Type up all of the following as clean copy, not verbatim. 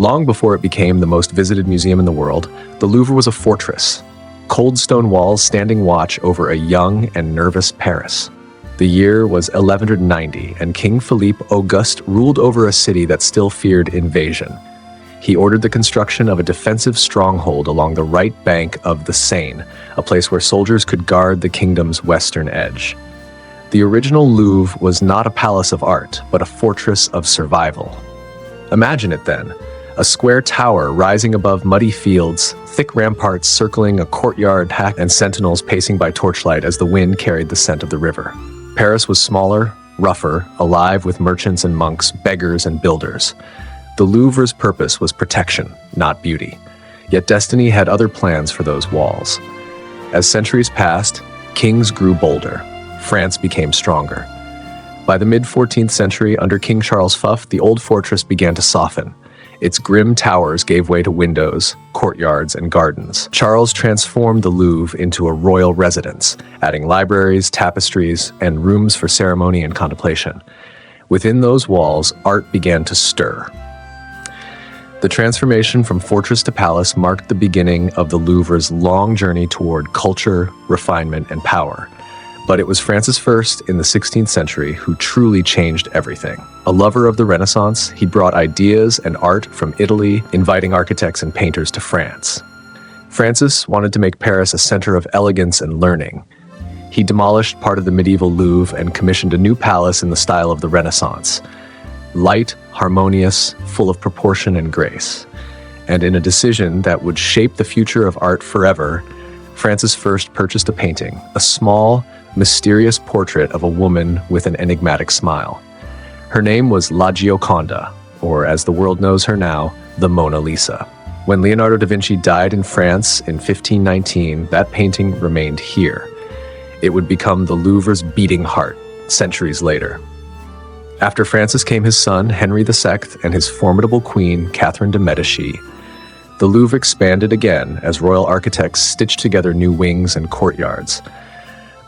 Long before it became the most visited museum in the world, the Louvre was a fortress, cold stone walls standing watch over a young and nervous Paris. The year was 1190, and King Philippe Auguste ruled over a city that still feared invasion. He ordered the construction of a defensive stronghold along the right bank of the Seine, a place where soldiers could guard the kingdom's western edge. The original Louvre was not a palace of art, but a fortress of survival. Imagine it then, a square tower rising above muddy fields, thick ramparts circling a courtyard, and sentinels pacing by torchlight as the wind carried the scent of the river. Paris was smaller, rougher, alive with merchants and monks, beggars and builders. The Louvre's purpose was protection, not beauty. Yet destiny had other plans for those walls. As centuries passed, kings grew bolder. France became stronger. By the mid-14th century, under King Charles V, the old fortress began to soften. Its grim towers gave way to windows, courtyards, and gardens. Charles transformed the Louvre into a royal residence, adding libraries, tapestries, and rooms for ceremony and contemplation. Within those walls, art began to stir. The transformation from fortress to palace marked the beginning of the Louvre's long journey toward culture, refinement, and power. But it was Francis I in the 16th century who truly changed everything. A lover of the Renaissance, he brought ideas and art from Italy, inviting architects and painters to France. Francis wanted to make Paris a center of elegance and learning. He demolished part of the medieval Louvre and commissioned a new palace in the style of the Renaissance. Light, harmonious, full of proportion and grace. And in a decision that would shape the future of art forever, Francis I purchased a painting, a small, mysterious portrait of a woman with an enigmatic smile. Her name was La Gioconda, or as the world knows her now, the Mona Lisa. When Leonardo da Vinci died in France in 1519, that painting remained here. It would become the Louvre's beating heart centuries later. After Francis came his son, Henry II, and his formidable queen, Catherine de' Medici. The Louvre expanded again as royal architects stitched together new wings and courtyards.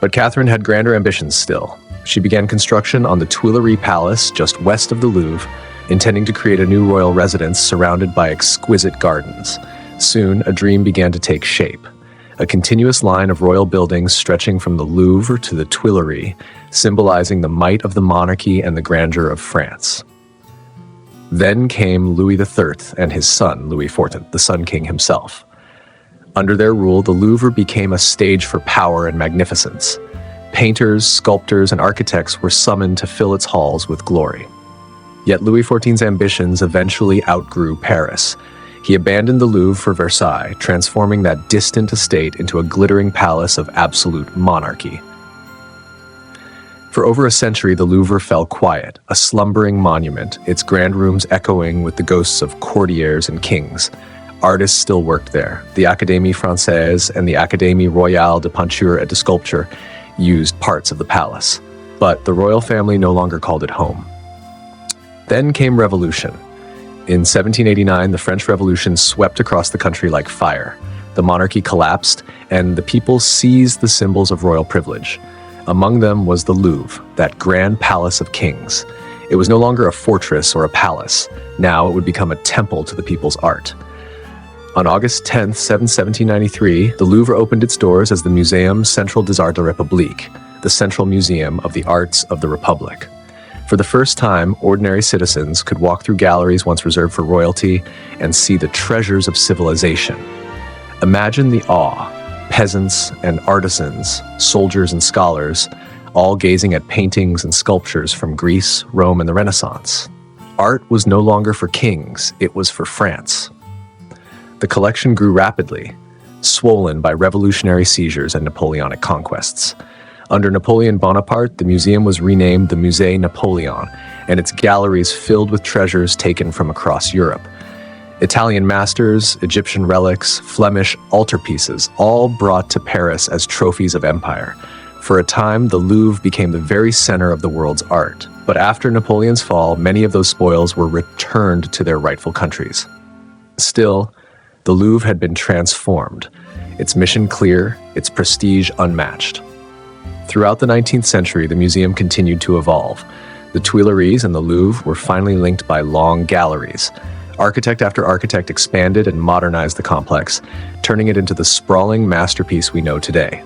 But Catherine had grander ambitions still. She began construction on the Tuileries Palace just west of the Louvre, intending to create a new royal residence surrounded by exquisite gardens. Soon, a dream began to take shape. A continuous line of royal buildings stretching from the Louvre to the Tuileries, symbolizing the might of the monarchy and the grandeur of France. Then came Louis III and his son, Louis XIV, the Sun King himself. Under their rule, the Louvre became a stage for power and magnificence. Painters, sculptors, and architects were summoned to fill its halls with glory. Yet Louis XIV's ambitions eventually outgrew Paris. He abandoned the Louvre for Versailles, transforming that distant estate into a glittering palace of absolute monarchy. For over a century, the Louvre fell quiet, a slumbering monument, its grand rooms echoing with the ghosts of courtiers and kings. Artists still worked there. The Académie Française and the Académie Royale de Peinture et de Sculpture used parts of the palace, but the royal family no longer called it home. Then came revolution. In 1789, the French Revolution swept across the country like fire. The monarchy collapsed, and the people seized the symbols of royal privilege. Among them was the Louvre, that grand palace of kings. It was no longer a fortress or a palace. Now it would become a temple to the people's art. On August 10, 1793, the Louvre opened its doors as the Muséum Central des Arts de la République, the Central Museum of the Arts of the Republic. For the first time, ordinary citizens could walk through galleries once reserved for royalty and see the treasures of civilization. Imagine the awe, peasants and artisans, soldiers and scholars, all gazing at paintings and sculptures from Greece, Rome, and the Renaissance. Art was no longer for kings, it was for France. The collection grew rapidly, swollen by revolutionary seizures and Napoleonic conquests. Under Napoleon Bonaparte, the museum was renamed the Musée Napoleon, and its galleries filled with treasures taken from across Europe. Italian masters, Egyptian relics, Flemish altarpieces, all brought to Paris as trophies of empire. For a time, the Louvre became the very center of the world's art. But after Napoleon's fall, many of those spoils were returned to their rightful countries. Still, the Louvre had been transformed, its mission clear, its prestige unmatched. Throughout the 19th century, the museum continued to evolve. The Tuileries and the Louvre were finally linked by long galleries. Architect after architect expanded and modernized the complex, turning it into the sprawling masterpiece we know today.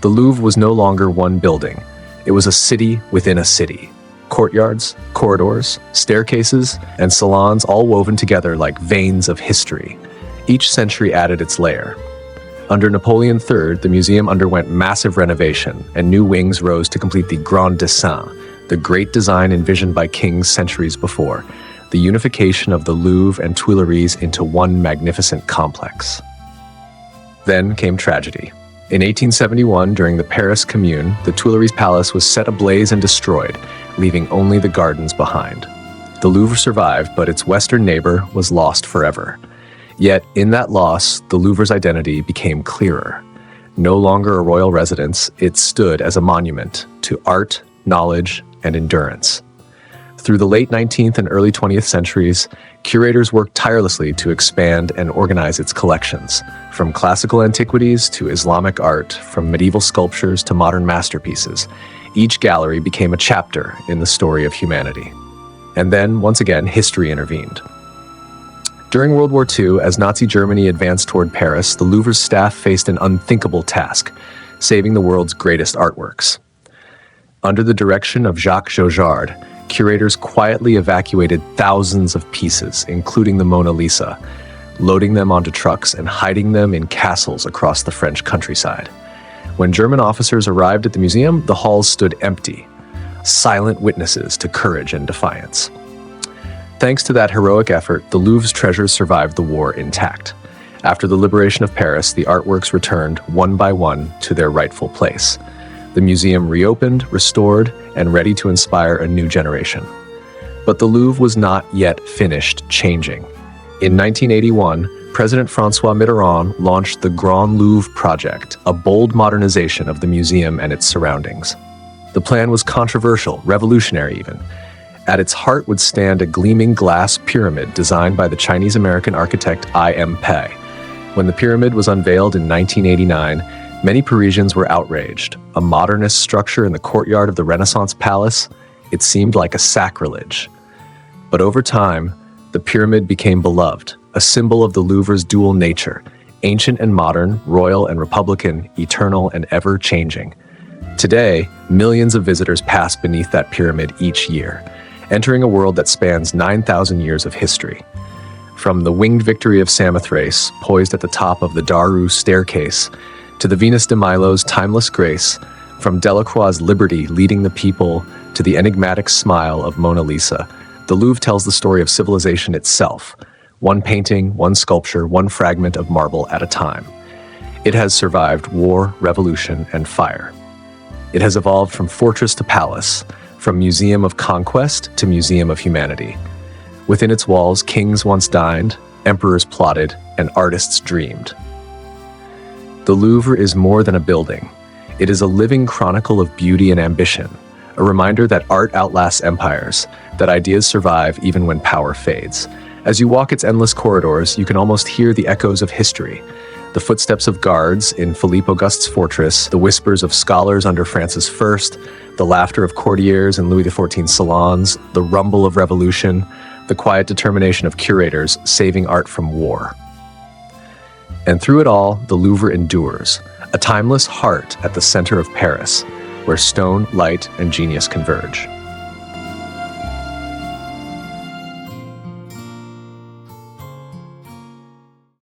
The Louvre was no longer one building. It was a city within a city. Courtyards, corridors, staircases, and salons all woven together like veins of history. Each century added its layer. Under Napoleon III, the museum underwent massive renovation, and new wings rose to complete the Grand Dessin, the great design envisioned by kings centuries before, the unification of the Louvre and Tuileries into one magnificent complex. Then came tragedy. In 1871, during the Paris Commune, the Tuileries Palace was set ablaze and destroyed, leaving only the gardens behind. The Louvre survived, but its western neighbor was lost forever. Yet, in that loss, the Louvre's identity became clearer. No longer a royal residence, it stood as a monument to art, knowledge, and endurance. Through the late 19th and early 20th centuries, curators worked tirelessly to expand and organize its collections, from classical antiquities to Islamic art, from medieval sculptures to modern masterpieces. Each gallery became a chapter in the story of humanity. And then, once again, history intervened. During World War II, as Nazi Germany advanced toward Paris, the Louvre's staff faced an unthinkable task, saving the world's greatest artworks. Under the direction of Jacques Jaujard, curators quietly evacuated thousands of pieces, including the Mona Lisa, loading them onto trucks and hiding them in castles across the French countryside. When German officers arrived at the museum, the halls stood empty, silent witnesses to courage and defiance. Thanks to that heroic effort, the Louvre's treasures survived the war intact. After the liberation of Paris, the artworks returned one by one to their rightful place. The museum reopened, restored, and ready to inspire a new generation. But the Louvre was not yet finished changing. In 1981, President François Mitterrand launched the Grand Louvre Project, a bold modernization of the museum and its surroundings. The plan was controversial, revolutionary even. At its heart would stand a gleaming glass pyramid designed by the Chinese-American architect I.M. Pei. When the pyramid was unveiled in 1989, many Parisians were outraged. A modernist structure in the courtyard of the Renaissance Palace, it seemed like a sacrilege. But over time, the pyramid became beloved, a symbol of the Louvre's dual nature, ancient and modern, royal and republican, eternal and ever-changing. Today, millions of visitors pass beneath that pyramid each year, entering a world that spans 9,000 years of history. From the winged victory of Samothrace, poised at the top of the Daru staircase, to the Venus de Milo's timeless grace, from Delacroix's liberty leading the people to the enigmatic smile of Mona Lisa, the Louvre tells the story of civilization itself, one painting, one sculpture, one fragment of marble at a time. It has survived war, revolution, and fire. It has evolved from fortress to palace, from museum of conquest to museum of humanity. Within its walls, kings once dined, emperors plotted, and artists dreamed. The Louvre is more than a building. It is a living chronicle of beauty and ambition, a reminder that art outlasts empires, that ideas survive even when power fades. As you walk its endless corridors, you can almost hear the echoes of history. The footsteps of guards in Philippe Auguste's fortress, the whispers of scholars under Francis I, the laughter of courtiers in Louis XIV's salons, the rumble of revolution, the quiet determination of curators saving art from war. And through it all, the Louvre endures, a timeless heart at the center of Paris, where stone, light, and genius converge.